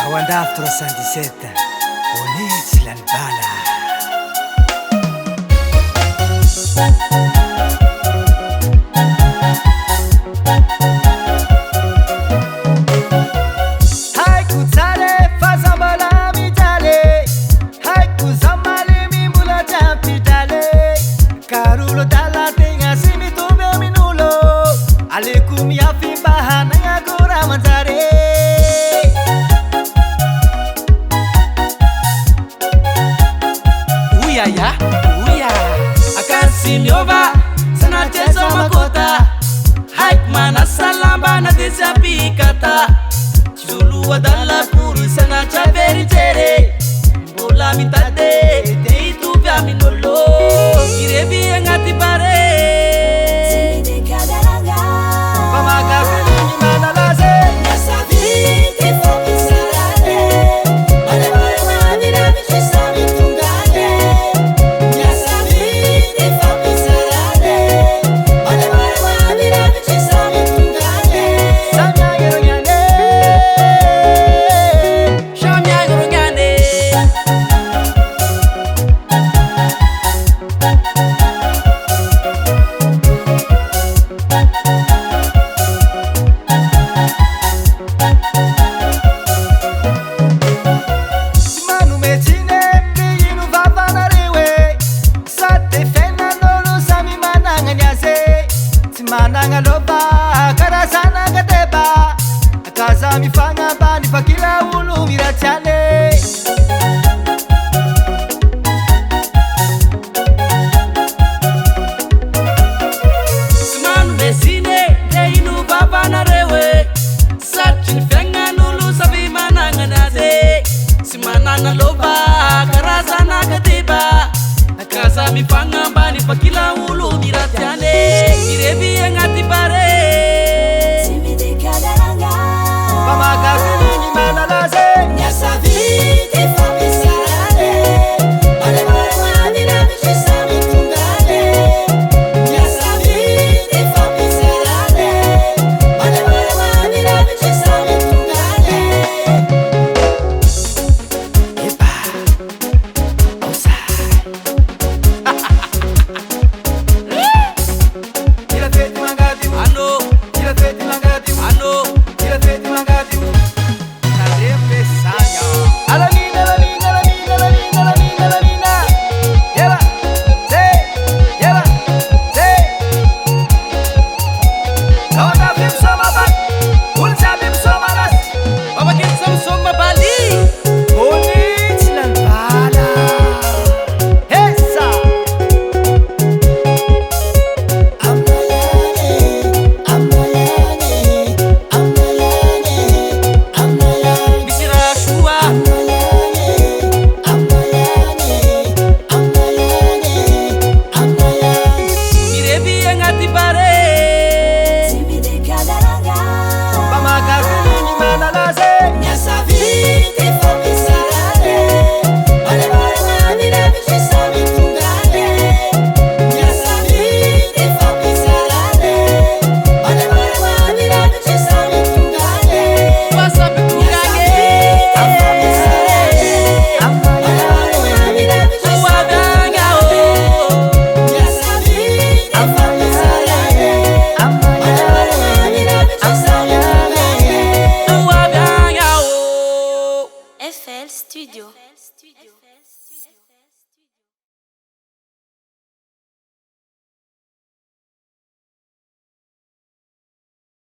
Awandaf 317 Onits Lalbala. Haiku tsale fazambala mitale, haiku zamali mimula champitale, karulo dala tenga simitume minulo, alikum yafi bahana ya gora manzare. Ya, uya, akan sinyova, sana teso makota, haik mana salamba na desapi kata, chulu wadala puri sana chaveri tere, bola mitade, te itu vya minolo, kirebi engati pare, sini kadaranga, pamaga feli mana lase, nasabi te foki sarade, mane mane mavira michisa mitungane. Mananga loba, karasana kateba, akaza mifanga bani pakila ulu mirachane. Simanu mesine, deinu baba na rewe, sachin fenga nulu sabi mananga nase. Simananga loba, karasana kateba, akaza mifanga bani pakila ulu mirachane. Kirebi engati para